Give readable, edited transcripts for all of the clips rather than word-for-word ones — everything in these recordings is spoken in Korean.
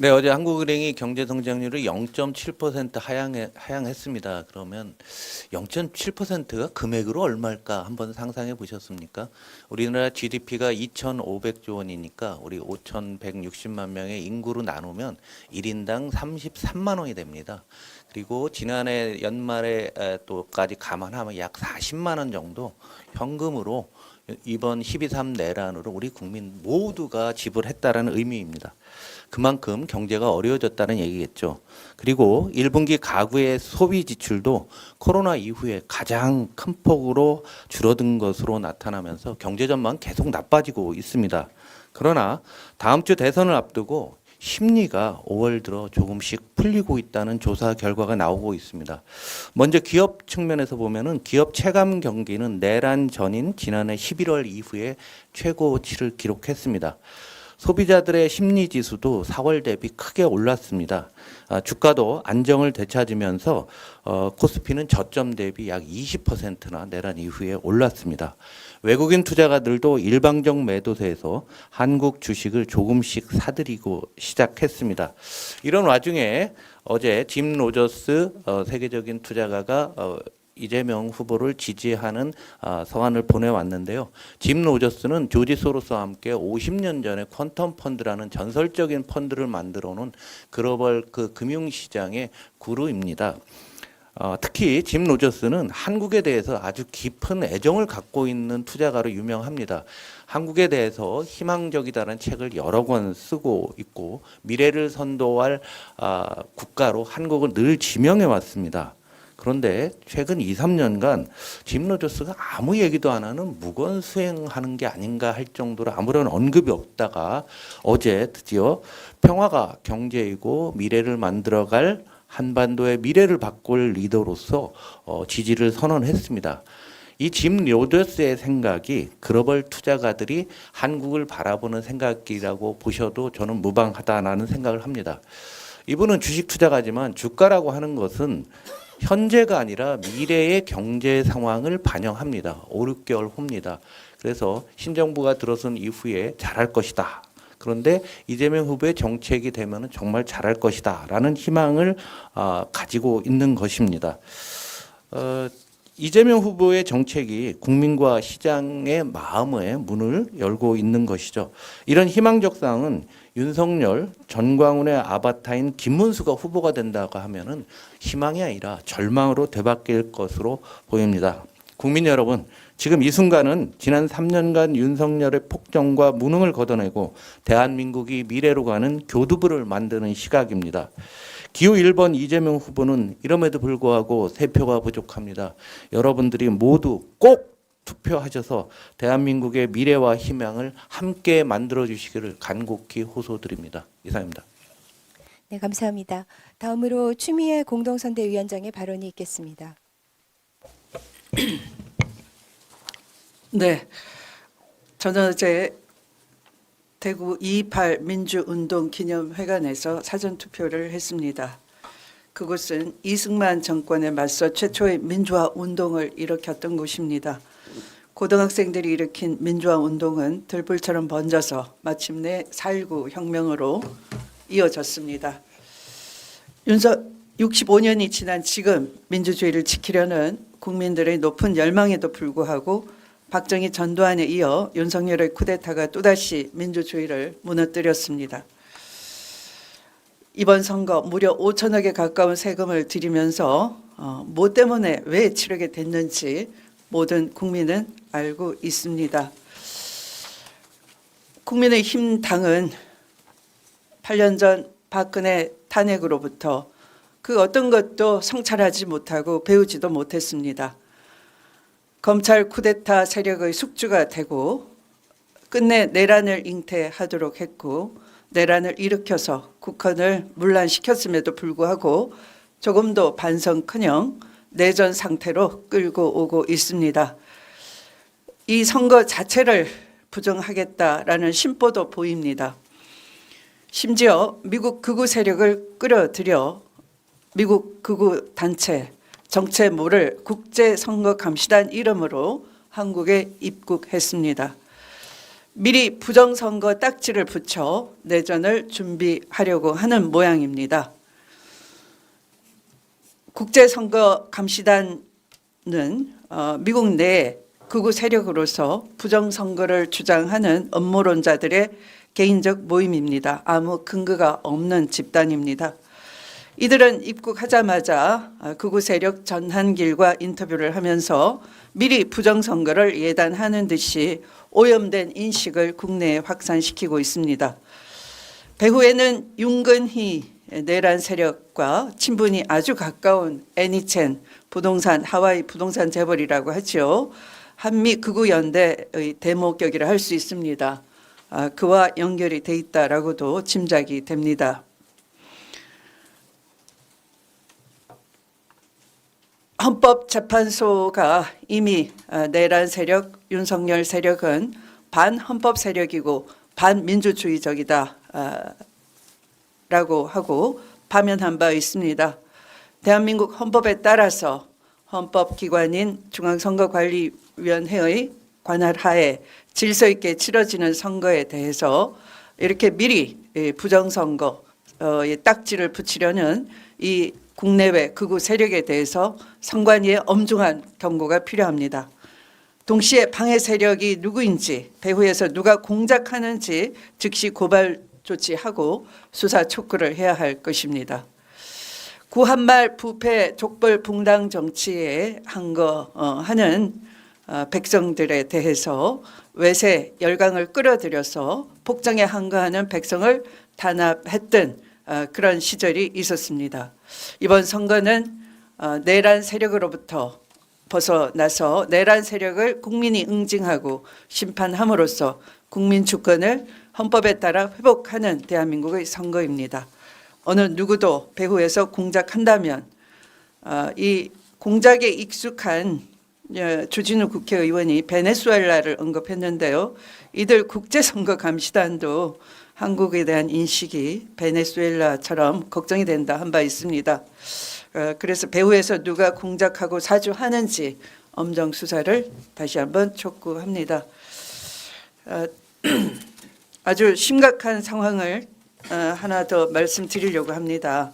네, 어제 한국은행이 경제 성장률을 0.7% 하향했습니다. 그러면 0.7%가 금액으로 얼마일까 한번 상상해 보셨습니까? 우리나라 GDP가 2,500조 원이니까 우리 5,160만 명의 인구로 나누면 1인당 33만 원이 됩니다. 그리고 지난해 연말에 또까지 감안하면 약 40만 원 정도 현금으로 이번 12.3 내란으로 우리 국민 모두가 지불했다라는 의미입니다. 그만큼 경제가 어려워졌다는 얘기겠죠. 그리고 1분기 가구의 소비 지출도 코로나 이후에 가장 큰 폭으로 줄어든 것으로 나타나면서 경제 전망 계속 나빠지고 있습니다. 그러나 다음 주 대선을 앞두고 심리가 5월 들어 조금씩 풀리고 있다는 조사 결과가 나오고 있습니다. 먼저 기업 측면에서 보면은 기업 체감 경기는 내란 전인 지난해 11월 이후에 최고치를 기록했습니다. 소비자들의 심리 지수도 4월 대비 크게 올랐습니다. 주가도 안정을 되찾으면서 코스피는 저점 대비 약 20%나 내란 이후에 올랐습니다. 외국인 투자가들도 일방적 매도세에서 한국 주식을 조금씩 사들이고 시작했습니다. 이런 와중에 어제 짐 로저스 세계적인 투자가가 이재명 후보를 지지하는 서한을 보내왔는데요. 짐 로저스는 조지 소로스와 함께 50년 전에 퀀텀 펀드라는 전설적인 펀드를 만들어 놓은 글로벌 금융시장의 구루입니다. 특히 짐 로저스는 한국에 대해서 아주 깊은 애정을 갖고 있는 투자가로 유명합니다. 한국에 대해서 희망적이다는 책을 여러 권 쓰고 있고 미래를 선도할 국가로 한국을 늘 지명해 왔습니다. 그런데 최근 2, 3년간 짐 로저스가 아무 얘기도 안 하는 무건 수행하는 게 아닌가 할 정도로 아무런 언급이 없다가 어제 드디어 평화가 경제이고 미래를 만들어갈 한반도의 미래를 바꿀 리더로서 지지를 선언했습니다. 이 짐 로저스의 생각이 글로벌 투자가들이 한국을 바라보는 생각이라고 보셔도 저는 무방하다라는 생각을 합니다. 이분은 주식 투자가지만 주가라고 하는 것은 현재가 아니라 미래의 경제 상황을 반영합니다. 5, 6개월 후입니다. 그래서 신정부가 들어선 이후에 잘할 것이다. 그런데 이재명 후보의 정책이 되면 정말 잘할 것이다 라는 희망을 가지고 있는 것입니다. 이재명 후보의 정책이 국민과 시장의 마음의 문을 열고 있는 것이죠. 이런 희망적 사항은 윤석열, 전광훈의 아바타인 김문수가 후보가 된다고 하면은 희망이 아니라 절망으로 되바뀔 것으로 보입니다. 국민 여러분, 지금 이 순간은 지난 3년간 윤석열의 폭정과 무능을 걷어내고 대한민국이 미래로 가는 교두보를 만드는 시각입니다. 기호 1번 이재명 후보는 이럼에도 불구하고 3표가 부족합니다. 여러분들이 모두 꼭 투표하셔서 대한민국의 미래와 희망을 함께 만들어 주시기를 간곡히 호소드립니다. 이상입니다. 네, 감사합니다. 다음으로 추미애 공동선대위원장의 발언이 있겠습니다. 네, 저는 어제 대구 2.28 민주운동 기념회관에서 사전투표를 했습니다. 그곳은 이승만 정권에 맞서 최초의 민주화 운동을 일으켰던 곳입니다. 고등학생들이 일으킨 민주화 운동은 들불처럼 번져서 마침내 4.19 혁명으로 이어졌습니다. 65년이 지난 지금 민주주의를 지키려는 국민들의 높은 열망에도 불구하고 박정희 전두환에 이어 윤석열의 쿠데타가 또다시 민주주의를 무너뜨렸습니다. 이번 선거 무려 5천억에 가까운 세금을 들이면서 뭐 때문에 왜 치르게 됐는지 모든 국민은 알고 있습니다. 국민의힘 당은 8년 전 박근혜 탄핵으로부터 그 어떤 것도 성찰하지 못하고 배우지도 못했습니다. 검찰 쿠데타 세력의 숙주가 되고 끝내 내란을 잉태하도록 했고 내란을 일으켜서 국헌을 문란시켰음에도 불구하고 조금도 반성커녕 내전 상태로 끌고 오고 있습니다. 이 선거 자체를 부정하겠다라는 심보도 보입니다. 심지어 미국 극우 세력을 끌어들여 미국 극우 단체 정체모를 국제선거감시단 이름으로 한국에 입국했습니다. 미리 부정선거 딱지를 붙여 내전을 준비하려고 하는 모양입니다. 국제선거감시단은 미국 내 극우 세력으로서 부정선거를 주장하는 음모론자들의 개인적 모임입니다. 아무 근거가 없는 집단입니다. 이들은 입국하자마자 극우 세력 전한길과 인터뷰를 하면서 미리 부정선거를 예단하는 듯이 오염된 인식을 국내에 확산시키고 있습니다. 배후에는 윤건희 내란 세력과 친분이 아주 가까운 애니첸 부동산 하와이 부동산 재벌이라고 하죠. 한미 극우 연대의 대목격이라 할 수 있습니다. 그와 연결이 돼 있다라고도 짐작이 됩니다. 헌법재판소가 이미 내란 세력, 윤석열 세력은 반헌법 세력이고 반민주주의적이다 라고 하고 파면한 바 있습니다. 대한민국 헌법에 따라서 헌법기관인 중앙선거관리위원회의 관할 하에 질서 있게 치러지는 선거에 대해서 이렇게 미리 부정선거의 딱지를 붙이려는 이 국내외 극우 세력에 대해서 선관위의 엄중한 경고가 필요합니다. 동시에 방해 세력이 누구인지, 배후에서 누가 공작하는지 즉시 고발 조치하고 수사 촉구를 해야 할 것입니다. 구한말 부패 족벌 붕당 정치에 항거하는 백성들에 대해서 외세 열강을 끌어들여서 폭정에 항거하는 백성을 단합했던 그런 시절이 있었습니다. 이번 선거는 내란 세력으로부터 벗어나서 내란 세력을 국민이 응징하고 심판함으로써 국민 주권을 헌법에 따라 회복하는 대한민국의 선거입니다. 어느 누구도 배후에서 공작한다면 이 공작에 익숙한 주진우 국회의원이 베네수엘라를 언급했는데요. 이들 국제선거감시단도 한국에 대한 인식이 베네수엘라처럼 걱정이 된다 한 바 있습니다. 그래서 배후에서 누가 공작하고 사주하는지 엄정 수사를 다시 한번 촉구합니다. 아주 심각한 상황을 하나 더 말씀드리려고 합니다.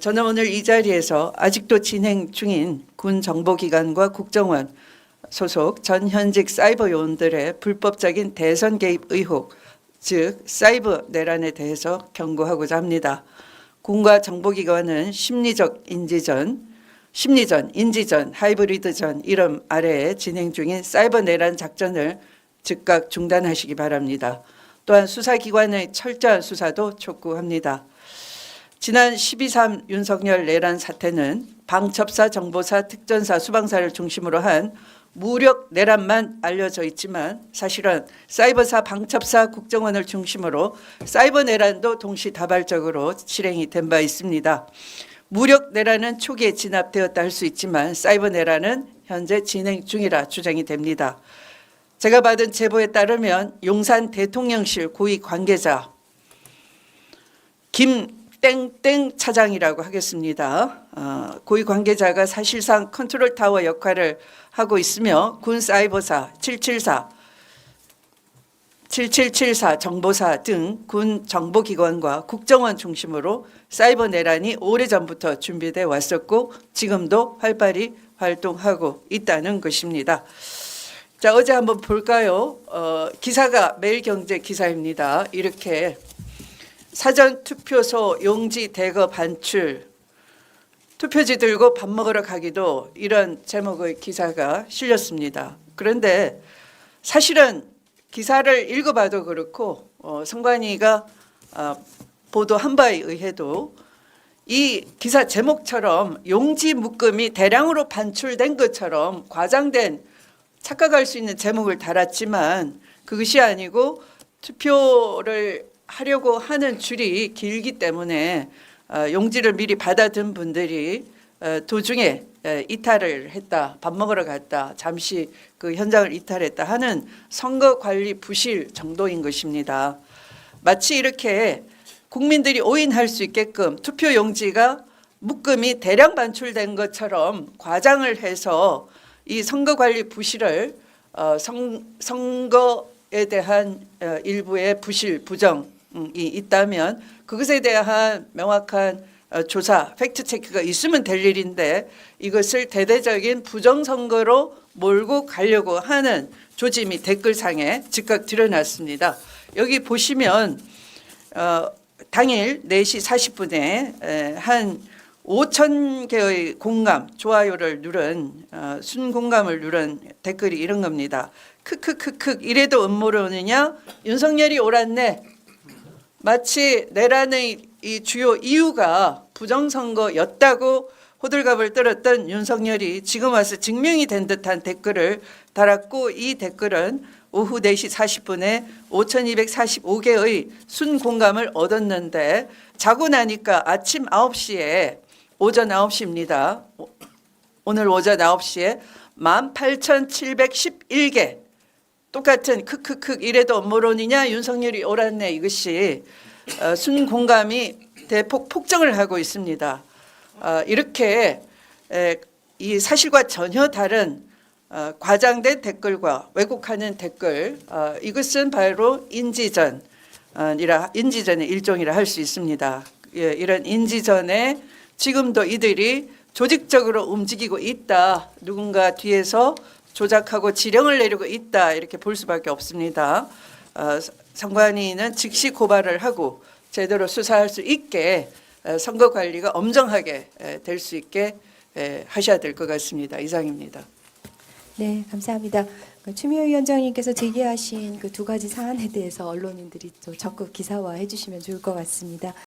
저는 오늘 이 자리에서 아직도 진행 중인 군 정보기관과 국정원 소속 전현직 사이버 요원들의 불법적인 대선 개입 의혹, 즉 사이버 내란에 대해서 경고하고자 합니다. 군과 정보기관은 심리전, 인지전, 하이브리드전 이름 아래에 진행 중인 사이버 내란 작전을 즉각 중단하시기 바랍니다. 또한 수사기관의 철저한 수사도 촉구합니다. 지난 12.3 윤석열 내란 사태는 방첩사, 정보사, 특전사, 수방사를 중심으로 한 무력 내란만 알려져 있지만 사실은 사이버사, 방첩사, 국정원을 중심으로 사이버 내란도 동시다발적으로 실행이 된 바 있습니다. 무력 내란은 초기에 진압되었다 할 수 있지만 사이버 내란은 현재 진행 중이라 주장이 됩니다. 제가 받은 제보에 따르면 용산 대통령실 고위 관계자 김땡땡 차장이라고 하겠습니다. 고위 관계자가 사실상 컨트롤 타워 역할을 하고 있으며 군 사이버사 7774 정보사 등 군 정보기관과 국정원 중심으로 사이버 내란이 오래전부터 준비돼 왔었고 지금도 활발히 활동하고 있다는 것입니다. 자, 어제 한번 볼까요? 기사가 매일경제 기사입니다. 이렇게 사전투표소 용지 대거 반출, 투표지 들고 밥 먹으러 가기도 이런 제목의 기사가 실렸습니다. 그런데 사실은 기사를 읽어봐도 그렇고 선관위가 보도한 바에 의해도 이 기사 제목처럼 용지 묶음이 대량으로 반출된 것처럼 과장된 착각할 수 있는 제목을 달았지만 그것이 아니고 투표를 하려고 하는 줄이 길기 때문에 용지를 미리 받아든 분들이 도중에 이탈을 했다, 밥 먹으러 갔다, 잠시 그 현장을 이탈했다 하는 선거관리 부실 정도인 것입니다. 마치 이렇게 국민들이 오인할 수 있게끔 투표 용지가 묶음이 대량 반출된 것처럼 과장을 해서 이 선거관리 부실을 선거 대한 일부의 부실 부정이 있다면 그것에 대한 명확한 조사, 팩트 체크가 있으면 될 일인데 이것을 대대적인 부정 선거로 몰고 가려고 하는 조짐이 댓글상에 즉각 드러났습니다. 여기 보시면 당일 4시 40분에 한 5천 개의 공감, 좋아요를 누른 순공감을 누른 댓글이 이런 겁니다. 크크크크 이래도 음모론이냐? 윤석열이 옳았네. 마치 내란의 이 주요 이유가 부정선거였다고 호들갑을 떨었던 윤석열이 지금 와서 증명이 된 듯한 댓글을 달았고 이 댓글은 오후 4시 40분에 5,245개의 순공감을 얻었는데 자고 나니까 아침 9시에 오전 9시입니다. 오늘 오전 9시에 18,711개 똑같은 크크크 이래도 음모론이냐 윤석열이 옳았네 이것이 순공감이 대폭 폭증을 하고 있습니다. 이렇게 이 사실과 전혀 다른 과장된 댓글과 왜곡하는 댓글 이것은 바로 인지전의 일종이라 할 수 있습니다. 이런 인지전에 지금도 이들이 조직적으로 움직이고 있다. 누군가 뒤에서 조작하고 지령을 내리고 있다. 이렇게 볼 수밖에 없습니다. 선관위는 즉시 고발을 하고 제대로 수사할 수 있게 선거 관리가 엄정하게 될 수 있게 하셔야 될 것 같습니다. 이상입니다. 네, 감사합니다. 추미애 위원장님께서 제기하신 그 두 가지 사안에 대해서 언론인들이 또 적극 기사화해 주시면 좋을 것 같습니다.